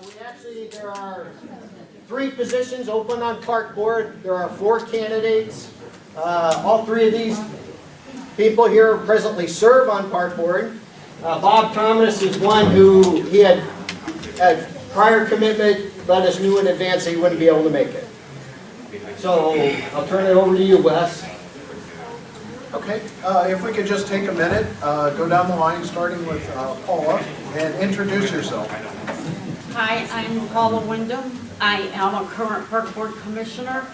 There are 3 positions open on park board. There are 4 candidates. All 3 of these people here presently serve on park board. Bob Thomas is one who he had prior commitment, let us knew in advance that he wouldn't be able to make it. So I'll turn it over to you, Wes. Okay, if we could just take a minute, go down the line, starting with Paula, and introduce yourself. Hi, I'm Paula Wyndham. I am a current park board commissioner.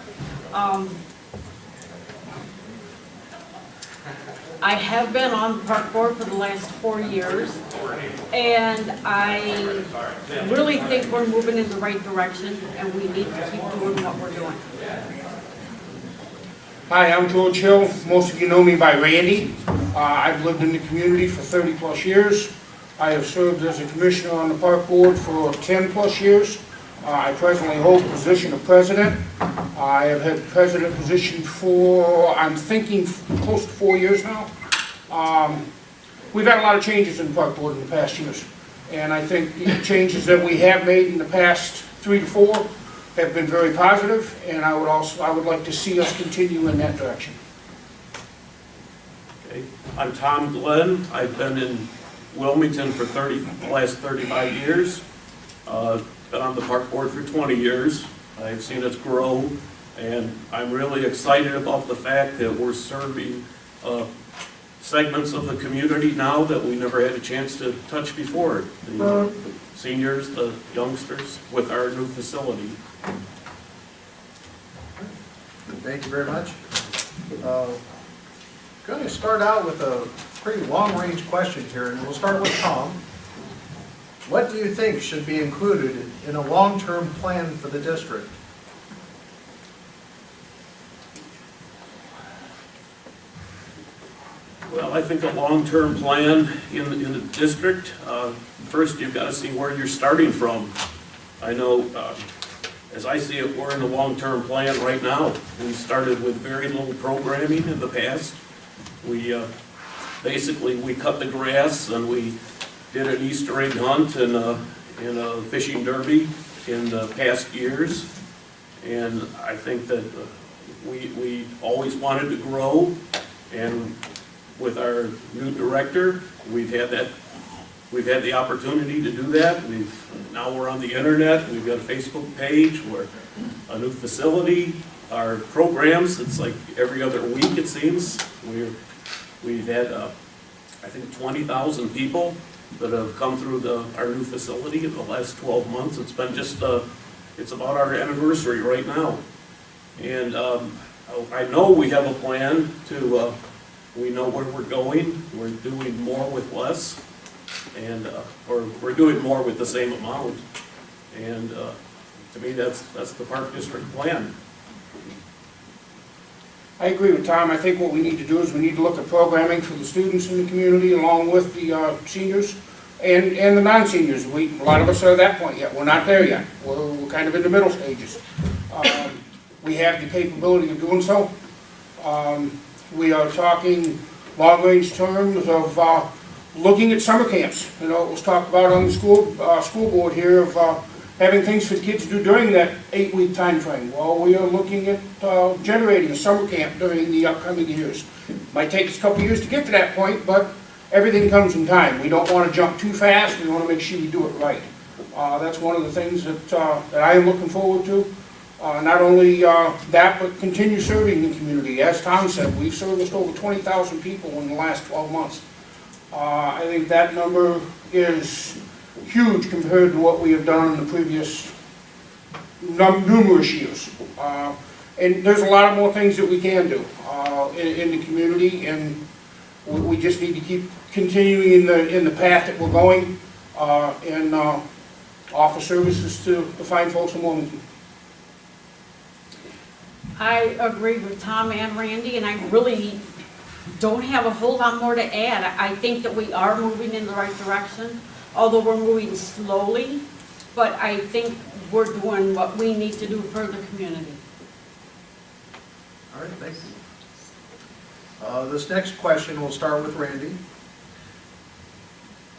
I have been on the park board for the last 4 years, and I really think we're moving in the right direction, and we need to keep doing what we're doing. Hi, I'm George Hill. Most of you know me by Randy. I've lived in the community for 30 plus years. I have served as a commissioner on the park board for 10 plus years. I presently hold the position of president. I have had the president position for, I'm thinking, close to 4 years now. We've had a lot of changes in the park board in the past years. And I think the changes that we have made in the past 3 to 4 have been very positive, and I would like to see us continue in that direction. Okay. I'm Tom Glenn. I've been in Wilmington for the last 35 years. Been on the park board for 20 years. I've seen us grow, and I'm really excited about the fact that we're serving segments of the community now that we never had a chance to touch before. The seniors, the youngsters, with our new facility. Thank you very much. Going to start out with a pretty long-range question here, and we'll start with Tom. What do you think should be included in a long-term plan for the district? Well, I think a long-term plan in the district, first you've got to see where you're starting from. I know, as I see it, we're in a long-term plan right now. We started with very little programming in the past. We basically cut the grass and we did an Easter egg hunt and a fishing derby in the past years. And I think that we always wanted to grow, and with our new director, we've had the opportunity to do that. Now we're on the internet, we've got a Facebook page, we're a new facility, our programs, it's like every other week it seems. We've had, I think 20,000 people that have come through our new facility in the last 12 months. It's been just, it's about our anniversary right now. And I know we have a plan to, we know where we're going. We're doing more with less, and or we're doing more with the same amount. And to me, that's the park district plan. I agree with Tom. I think what we need to do is we need to look at programming for the students in the community along with the seniors and the non-seniors. A lot of us are at that point yet. We're not there yet. We're kind of in the middle stages. We have the capability of doing so. We are talking long-range terms of looking at summer camps. You know, it was talked about on the school board here of having things for kids to do during that 8-week time frame. Well, we are looking at generating a summer camp during the upcoming years. Might take us a couple years to get to that point, but everything comes in time. We don't want to jump too fast. We want to make sure we do it right. That's one of the things that I am looking forward to. Not only that, but continue serving the community. As Tom said, we've serviced over 20,000 people in the last 12 months. I think that number is huge compared to what we have done in the previous numerous years. And there's a lot of more things that we can do in the community, and we just need to keep continuing in the path that we're going and offer services to the fine folks in Wilmington. I agree with Tom and Randy, and I really don't have a whole lot more to add. I think that we are moving in the right direction, although we're moving slowly, but I think we're doing what we need to do for the community. All right, thank you. This next question will start with Randy.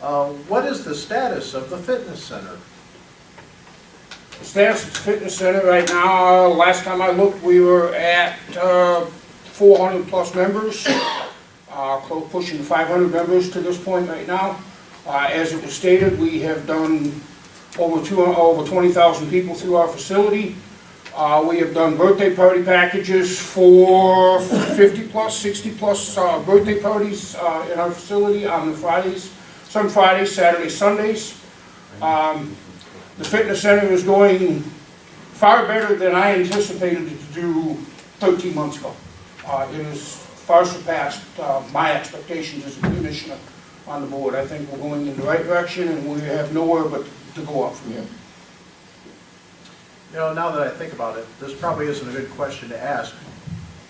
What is the status of the fitness center? The status at the fitness center right now, last time I looked, we were at 400 plus members, close pushing 500 members to this point right now. As it was stated, we have done over 20,000 people through our facility. We have done birthday party packages for 50 plus, 60 plus birthday parties in our facility on the Fridays, some Fridays, Saturdays, Sundays. The fitness center is going far better than I anticipated it to do 13 months ago. It has far surpassed my expectations as a commissioner on the board. I think we're going in the right direction, and we have nowhere but to go up from here. You know, now that I think about it, this probably isn't a good question to ask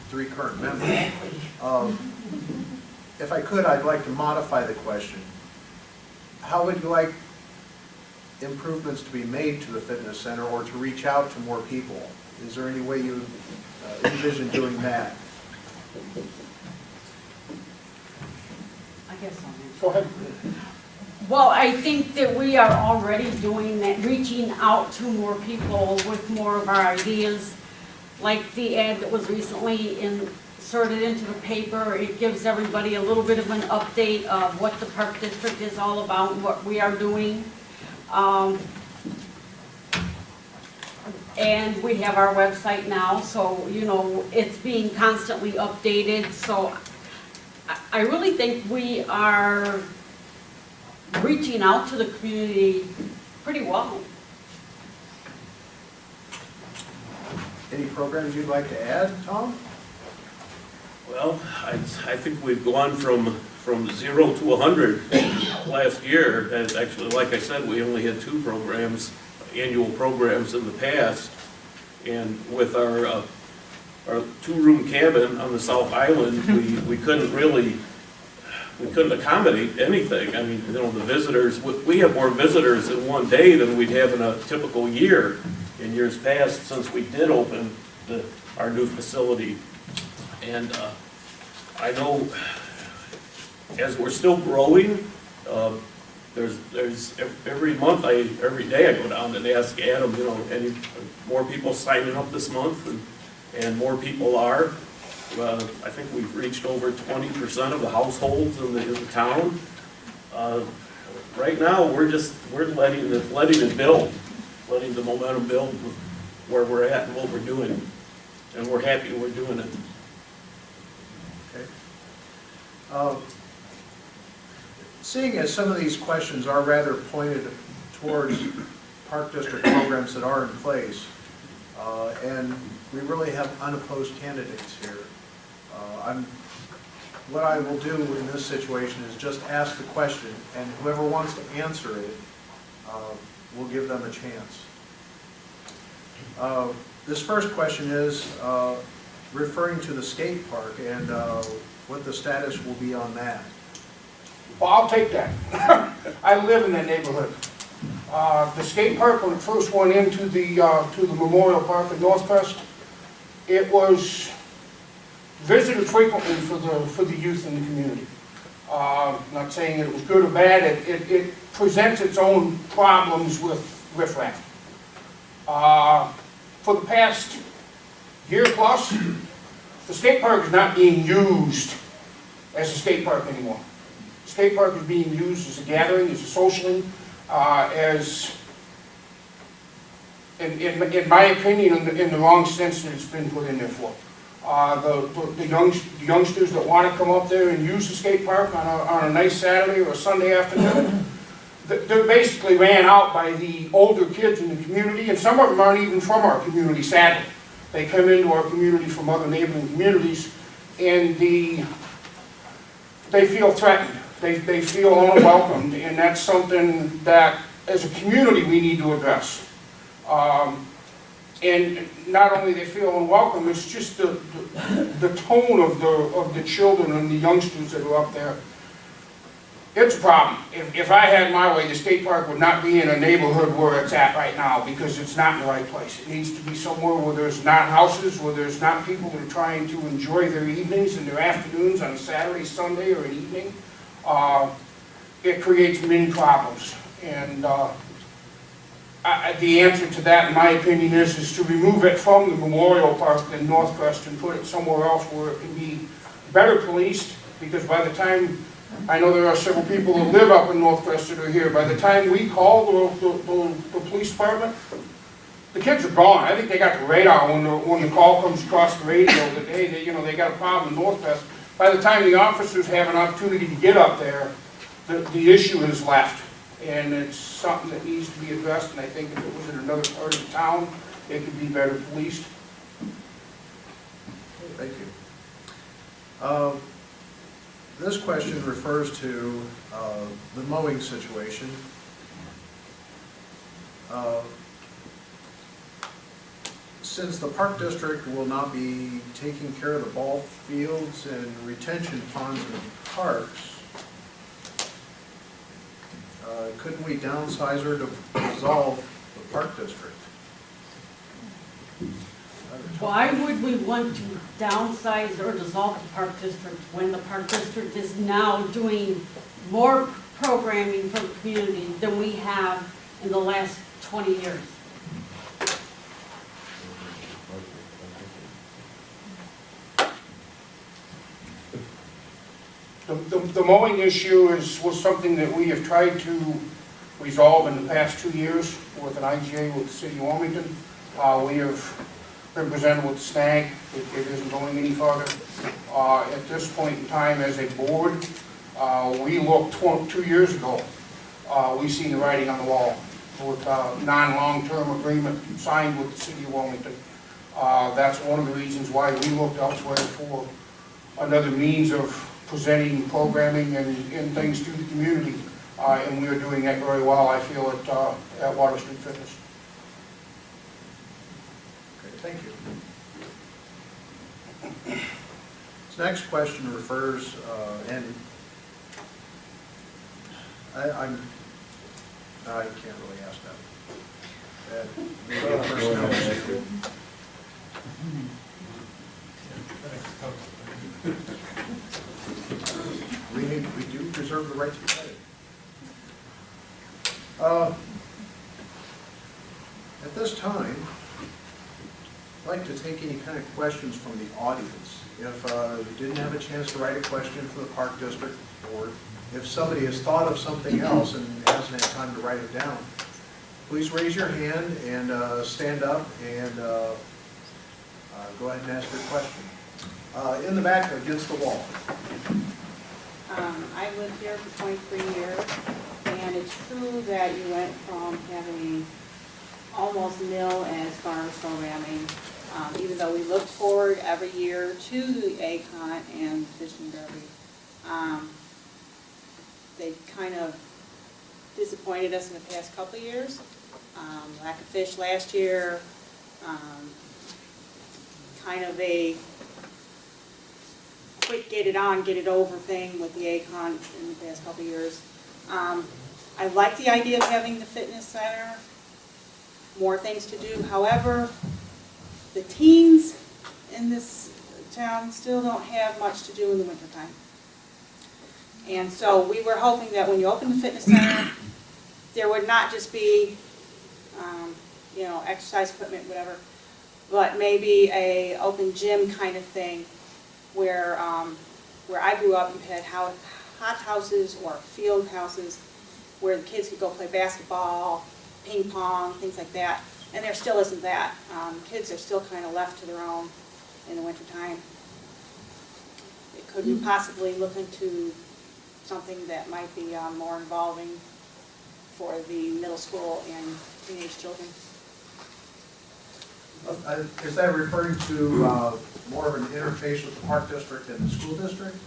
3 current members. If I could, I'd like to modify the question. How would you like improvements to be made to the fitness center or to reach out to more people? Is there any way you envision doing that? I guess I'll answer. Go ahead. Well, I think that we are already doing that, reaching out to more people with more of our ideas. Like the ad that was recently inserted into the paper, it gives everybody a little bit of an update of what the Park District is all about and what we are doing. And we have our website now, so, you know, it's being constantly updated. So I really think we are reaching out to the community pretty well. Any programs you'd like to add, Tom? Well, I think we've gone from 0 to 100 last year. And actually, like I said, we only had 2 programs, annual programs in the past. And with our 2-room cabin on the South Island, we couldn't accommodate anything. I mean, you know, the visitors, we have more visitors in one day than we'd have in a typical year in years past since we did open our new facility. And I know as we're still growing, there's every month, every day I go down and ask Adam, you know, any more people signing up this month, and more people are. I think we've reached over 20% of the households in the town. Right now, we're letting it build, letting the momentum build with where we're at and what we're doing, and we're happy we're doing it. Okay. Seeing as some of these questions are rather pointed towards Park District programs that are in place, and we really have unopposed candidates here, what I will do in this situation is just ask the question, and whoever wants to answer it, we'll give them a chance. This first question is referring to the skate park and what the status will be on that. Well, I'll take that. I live in that neighborhood. The skate park, when it first went into the Memorial Park at Northcrest, it was visited frequently for the youth in the community. Not saying it was good or bad, it presents its own problems with riffraff. For the past year plus, the skate park is not being used as a skate park anymore. The skate park is being used as a gathering, as a socialing, as, in my opinion, in the wrong sense that it's been put in there for. The youngsters that want to come up there and use the skate park on a nice Saturday or a Sunday afternoon, they're basically ran out by the older kids in the community, and some of them aren't even from our community, sadly. They come into our community from other neighboring communities, and they feel threatened. They feel unwelcomed, and that's something that, as a community, we need to address. And not only they feel unwelcome, it's just the tone of the children and the youngsters that are up there. It's a problem. If I had my way, the skate park would not be in a neighborhood where it's at right now, because it's not in the right place. It needs to be somewhere where there's not houses, where there's not people that are trying to enjoy their evenings and their afternoons on a Saturday, Sunday, or an evening. It creates many problems. And The answer to that, in my opinion, is to remove it from the Memorial Park in Northwest and put it somewhere else where it can be better policed, because by the time, I know there are several people that live up in Northwest that are here, by the time we call the police department, the kids are gone. I think they got the radar when the call comes across the radio that, hey, they got a problem in Northwest. By the time the officers have an opportunity to get up there, the issue is left. And it's something that needs to be addressed, and I think if it was in another part of the town, it could be better policed. Thank you. This question refers to the mowing situation. Since the park district will not be taking care of the ball fields and retention ponds and parks, couldn't we downsize or dissolve the park district? Why would we want to downsize or dissolve the park district when the park district is now doing more programming for the community than we have in the last 20 years? The mowing issue was something that we have tried to resolve in the past 2 years with an IGA with the city of Wilmington. We have been presented with the snag. It isn't going any farther. At this point in time, as a board, we looked 2 years ago. We seen the writing on the wall with a non-long-term agreement signed with the city of Wilmington. That's one of the reasons why we looked elsewhere for another means of presenting programming and things to the community, and we are doing that very well, I feel, at Water Street Fitness. Okay, thank you. This next question refers, and I can't really ask that. Maybe a personnel issue. We do preserve the right to be petted. At this time, I'd like to take any kind of questions from the audience. If you didn't have a chance to write a question for the Park District, or if somebody has thought of something else and hasn't had time to write it down, please raise your hand and stand up and go ahead and ask your question. In the back, against the wall. I lived here for 23 years, and it's true that you went from having almost nil as far as programming, even though we looked forward every year to the ACON and Fishing Derby. They kind of disappointed us in the past couple of years. Lack of fish last year, kind of a quick get it on, get it over thing with the ACON in the past couple of years. I like the idea of having the fitness center, more things to do. However, the teens in this town still don't have much to do in the wintertime. And so we were hoping that when you open the fitness center, there would not just be, exercise equipment, whatever, but maybe a open gym kind of thing where I grew up, you had hot houses or field houses where the kids could go play basketball, ping pong, things like that. And there still isn't that. Kids are still kind of left to their own in the wintertime. Could we possibly look into something that might be more involving for the middle school and teenage children? Is that referring to more of an interface with the Park District and the school district?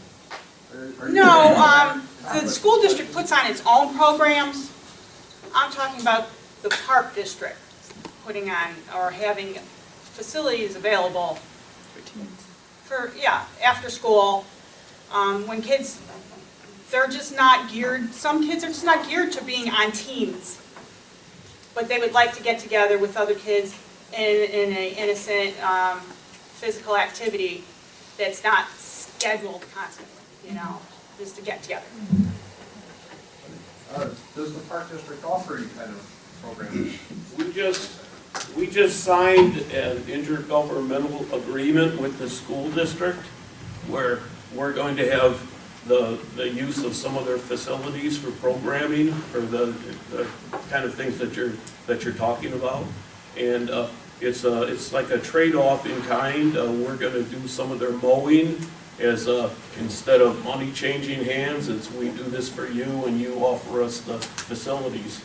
No, the school district puts on its own programs. I'm talking about the Park District putting on or having facilities available for, after school. When kids, they're just not geared, some kids are just not geared to being on teams. But they would like to get together with other kids in an innocent physical activity that's not scheduled constantly, just to get together. Does the Park District offer any kind of program? We just signed an intergovernmental agreement with the school district where we're going to have the use of some of their facilities for programming, for the kind of things that you're talking about. And it's like a trade-off in kind. We're gonna do some of their mowing as instead of money changing hands, it's we do this for you and you offer us the facilities.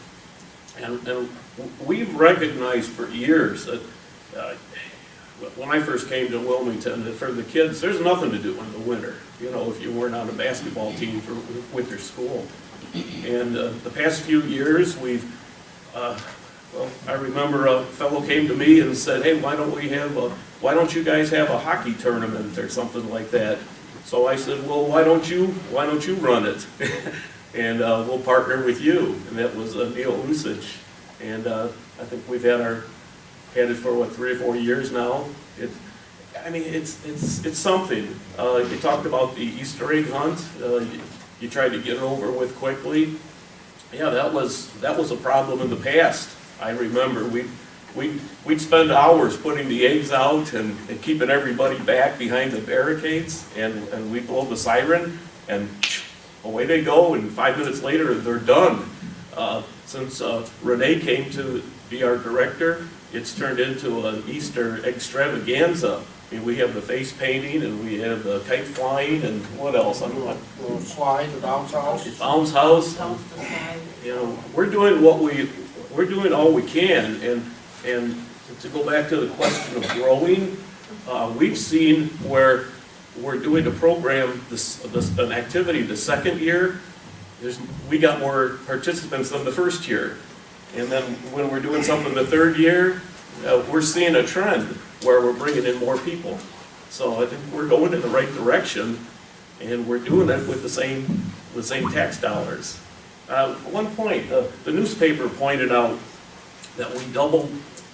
And we've recognized for years that when I first came to Wilmington, that for the kids, there's nothing to do in the winter, you know, if you weren't on a basketball team with your school. And the past few years, we've, well, I remember a fellow came to me and said, hey, why don't you guys have a hockey tournament or something like that? So I said, well, why don't you run it? And we'll partner with you. And that was Neil Usich. And I think we've had it for 3 or 4 years now. It's something. You talked about the Easter egg hunt. You tried to get it over with quickly. Yeah, that was a problem in the past. I remember we'd spend hours putting the eggs out and keeping everybody back behind the barricades, and we'd blow the siren, and away they go, and 5 minutes later, they're done. Since Renee came to be our director, it's turned into an Easter extravaganza. I mean, we have the face painting, and we have the kite flying, and what else? I don't know. Little slide, the bounce house. Bounce house. You know, we're doing all we can, and to go back to the question of growing, we've seen where we're doing a program, an activity the second year, we got more participants than the first year. And then when we're doing something the third year, we're seeing a trend where we're bringing in more people. So I think we're going in the right direction, and we're doing it with the same tax dollars. At one point, the newspaper pointed out that we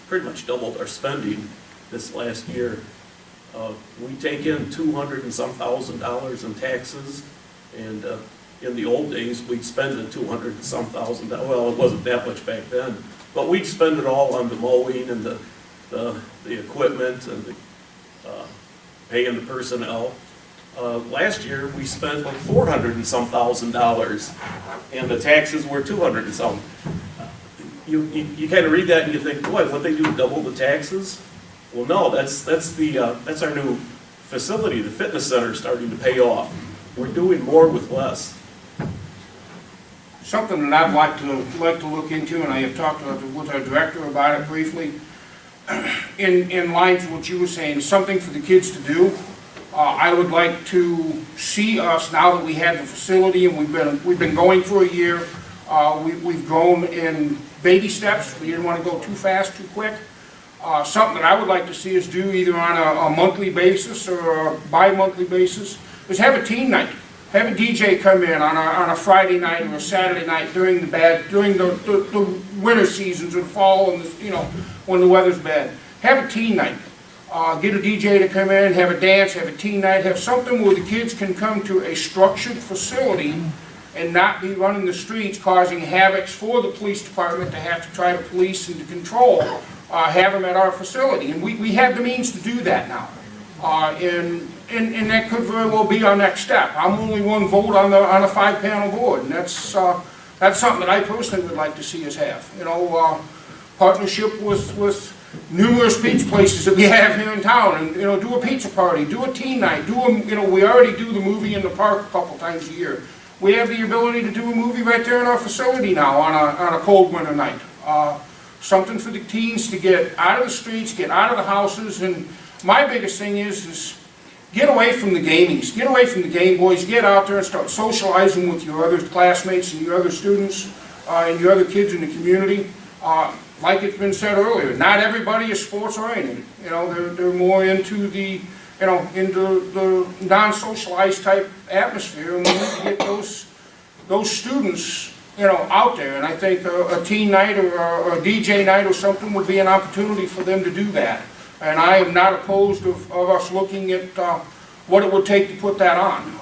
pretty much doubled our spending this last year. We take in $200 and some thousand in taxes, and in the old days, we'd spend the $200 and some thousand. Well, it wasn't that much back then, but we'd spend it all on the mowing and the equipment and the paying the personnel. Last year, we spent like $400 and some thousand, and the taxes were $200 and some. You kind of read that and you think, boy, what they do, double the taxes? Well, no, that's our new facility, the fitness center, starting to pay off. We're doing more with less. Something that I'd like to look into, and I have talked with our director about it briefly, in lines of what you were saying, something for the kids to do. I would like to see us, now that we have the facility and we've been going for a year, we've grown in baby steps. We didn't want to go too fast, too quick. Something that I would like to see us do either on a monthly basis or a bi-monthly basis is have a teen night. Have a DJ come in on a Friday night or a Saturday night during the winter seasons or the fall and when the weather's bad. Have a teen night. Get a DJ to come in, have a dance, have a teen night, have something where the kids can come to a structured facility and not be running the streets causing havoc for the police department to have to try to police and to control. Have them at our facility, and we have the means to do that now. And that could very well be our next step. I'm only one vote on a 5-panel board, and that's something that I personally would like to see us have. Partnership with numerous pizza places that we have here in town, and do a pizza party, do a teen night, we already do the movie in the park a couple times a year. We have the ability to do a movie right there in our facility now on a cold winter night. Something for the teens to get out of the streets, get out of the houses, and my biggest thing is get away from the gamings, get away from the Game Boys, get out there and start socializing with your other classmates and your other students and your other kids in the community. Like it's been said earlier, not everybody is sports oriented. They're more into the non-socialized type atmosphere, and we need to get those students out there, and I think a teen night or a DJ night or something would be an opportunity for them to do that. And I am not opposed of us looking at what it would take to put that on.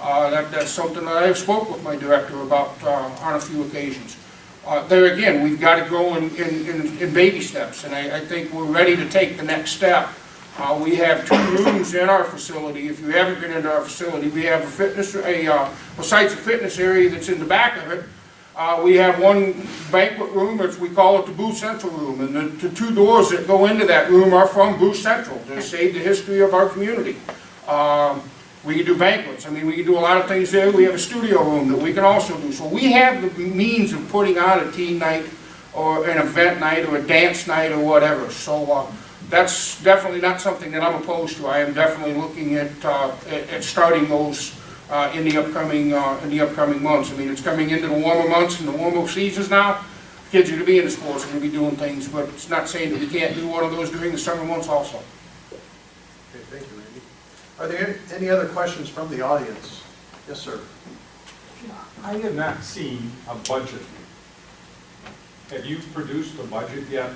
That's something that I have spoke with my director about on a few occasions. There again, we've got to go in baby steps, and I think we're ready to take the next step. We have 2 rooms in our facility. If you haven't been into our facility, we have besides the fitness area that's in the back of it, we have 1 banquet room, which we call it the Booth Central room, and the 2 doors that go into that room are from Booth Central to save the history of our community. We can do banquets. I mean, we can do a lot of things there. We have a studio room that we can also do. So we have the means of putting on a teen night or an event night or a dance night or whatever. So that's definitely not something that I'm opposed to. I am definitely looking at starting those in the upcoming months. I mean, it's coming into the warmer months and the warmer seasons now. Kids are going to be in the sports, going to be doing things, but it's not saying that we can't do one of those during the summer months also. Okay, thank you, Randy. Are there any other questions from the audience? Yes, sir. I have not seen a budget. Have you produced a budget yet?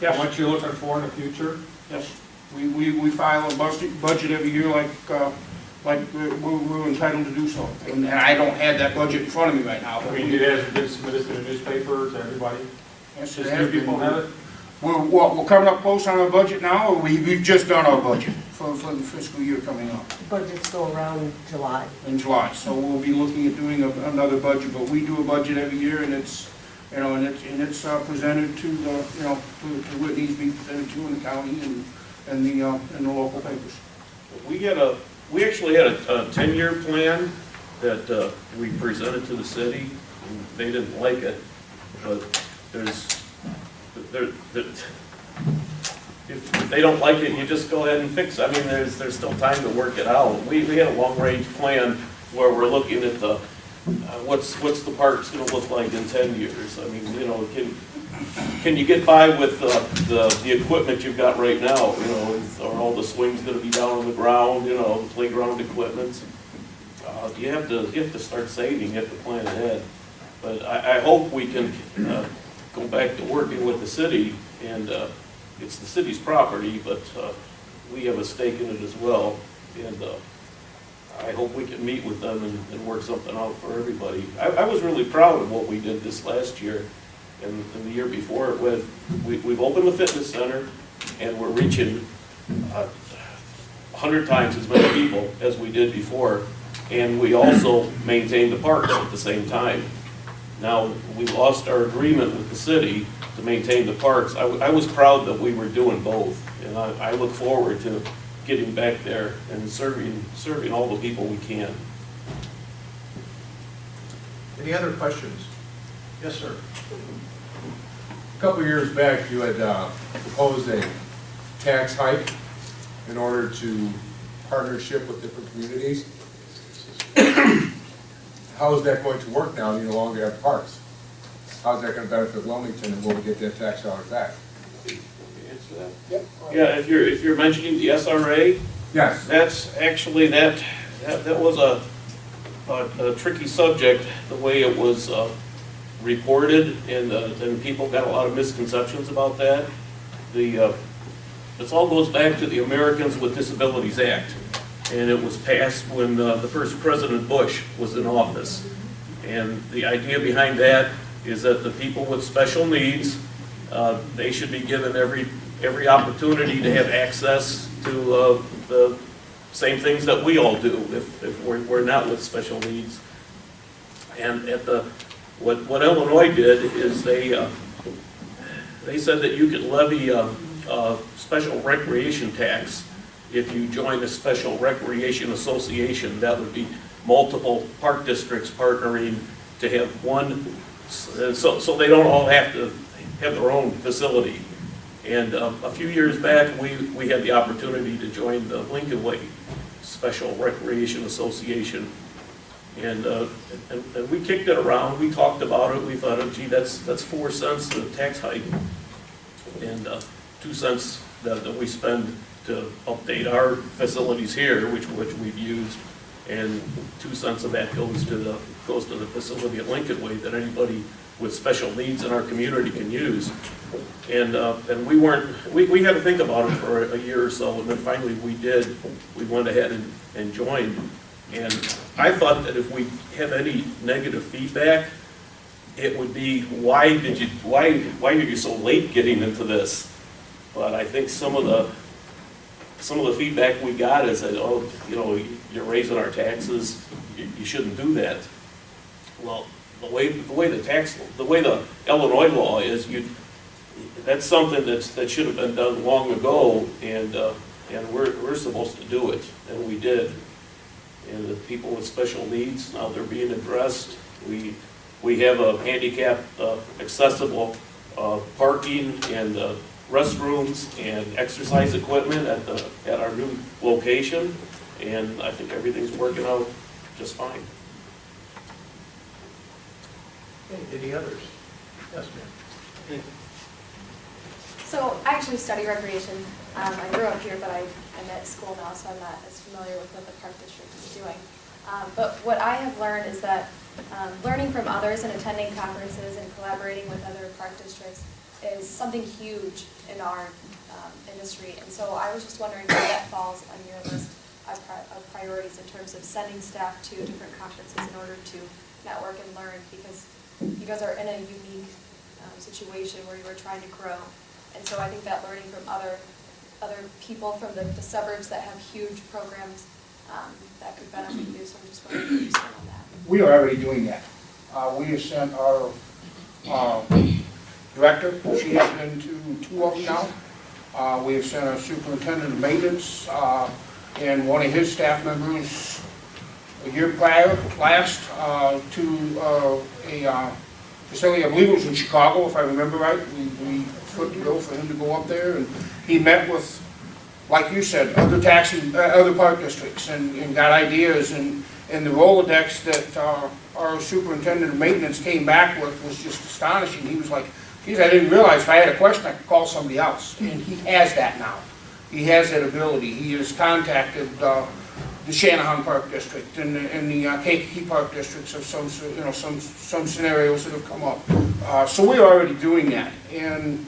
Yes. What you're looking for in the future? Yes, we file a budget every year like we're entitled to do so. And I don't have that budget in front of me right now. I mean, it hasn't been submitted to the newspaper, to everybody? Yes, Just it has new people been. have it? We're coming up close on our budget now, or we've just done our budget for the fiscal year coming up Budgets go around July. in July. So we'll be looking at doing another budget, but we do a budget every year, and it's, you know, and it's presented to the, you know, to what needs to be presented to in the county and the local papers. We actually had a 10-year plan that we presented to the city, and they didn't like it, but if they don't like it, you just go ahead and fix it. I mean, there's still time to work it out. We had a long-range plan where we're looking at the, what's the parks gonna look like in 10 years? I mean, you know, can you get by with the equipment you've got right now? You know, are all the swings gonna be down on the ground, you know, the playground equipment? You have to start saving, you have to plan ahead. But I hope we can go back to working with the city, and it's the city's property, but we have a stake in it as well. And I hope we can meet with them and work something out for everybody. I was really proud of what we did this last year and the year before. We've opened the fitness center, and we're reaching 100 times as many people as we did before. And we also maintain the parks at the same time. Now, we lost our agreement with the city to maintain the parks. I was proud that we were doing both, and I look forward to getting back there and serving all the people we can. Any other questions? Yes, sir. A couple of years back, you had proposed a tax hike in order to partnership with different communities. How is that going to work now? You no longer have parks. How's that going to benefit Wilmington, and will we get that tax dollars back? Answer that? Yep. Yeah, if you're mentioning the SRA, Yes. that's actually, that was a tricky subject, the way it was reported, and people got a lot of misconceptions about that. This all goes back to the Americans with Disabilities Act, and it was passed when the first President Bush was in office. And the idea behind that is that the people with special needs, they should be given every opportunity to have access to the same things that we all do if we're not with special needs. And what Illinois did is they said that you could levy a special recreation tax if you join a special recreation association. That would be multiple park districts partnering to have one, so they don't all have to have their own facility. And a few years back, we had the opportunity to join the Lincoln Way Special Recreation Association. And we kicked it around, we talked about it, we thought, oh, gee, that's 4 cents to the tax hike, and 2 cents that we spend to update our facilities here, which we've used, and 2 cents of that goes to the facility at Lincoln Way that anybody with special needs in our community can use. And we had to think about it for a year or so, and then finally we did. We went ahead and joined. And I thought that if we have any negative feedback, it would be, why are you so late getting into this? But I think some of the feedback we got is that, oh, you know, you're raising our taxes, you shouldn't do that. Well, the way the Illinois law is, that's something that should have been done long ago, and we're supposed to do it, and we did. And the people with special needs, now they're being addressed. We have a handicap accessible parking and restrooms and exercise equipment at our new location, and I think everything's working out just fine. Okay, any others? Yes, ma'am. So I actually study recreation. I grew up here, but I'm at school now, so I'm not as familiar with what the park district is doing. But what I have learned is that learning from others and attending conferences and collaborating with other park districts is something huge in our industry. And so I was just wondering where that falls on your list of priorities in terms of sending staff to different conferences in order to network and learn, because you guys are in a unique situation where you are trying to grow. And so I think that learning from other people from the suburbs that have huge programs, that could benefit you. So I'm just wondering if you stand on that. We are already doing that. We have sent our director, she has been to 2 of them now. We have sent our superintendent of maintenance and one of his staff members a year last to a facility, I believe it was in Chicago, if I remember right. We put the bill for him to go up there, and he met with, like you said, other park districts, and got ideas, and the Rolodex that our superintendent of maintenance came back with was just astonishing. He was like, geez, I didn't realize if I had a question I could call somebody else, and he has that now. He has that ability. He has contacted the Shanahan Park District and the Kankakee Park Districts of some scenarios that have come up. So we're already doing that, and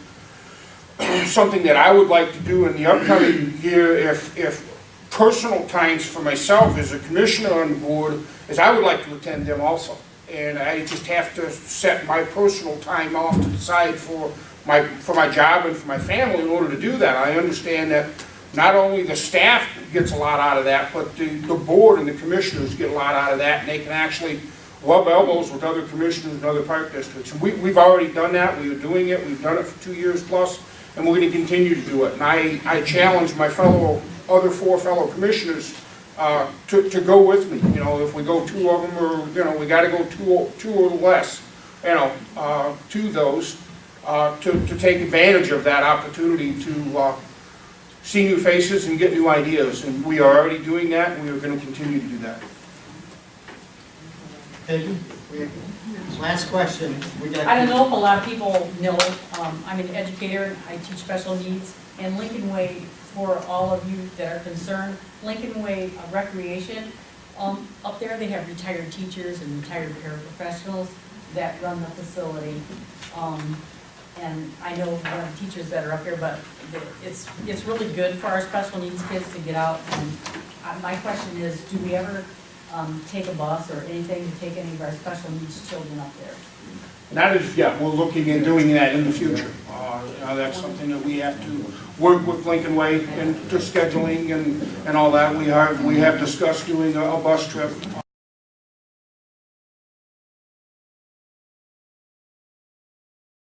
something that I would like to do in the upcoming year, if personal times for myself as a commissioner on the board, is I would like to attend them also. And I just have to set my personal time off to the side for my job and for my family in order to do that. I understand that not only the staff gets a lot out of that, but the board and the commissioners get a lot out of that, and they can actually rub elbows with other commissioners and other park districts. And we've already done that. We are doing it. We've done it for 2 years plus, and we're going to continue to do it. And I challenge my other 4 fellow commissioners to go with me. You know, if we go 2 of them, or we got to go two or less. To those to take advantage of that opportunity to see new faces and get new ideas. And we are already doing that, and we are going to continue to do that. Thank you. Last question. I don't know if a lot of people know, I'm an educator, I teach special needs, and Lincoln Way, for all of you that are concerned, Lincoln Way Recreation, up there they have retired teachers and retired paraprofessionals that run the facility. And I know one of the teachers that are up here, but it's really good for our special needs kids to get out. And my question is, do we ever take a bus or anything to take any of our special needs children up there? That is, yeah, we're looking at doing that in the future. That's something that we have to work with Lincoln Way and to scheduling and all that. We have discussed doing a bus trip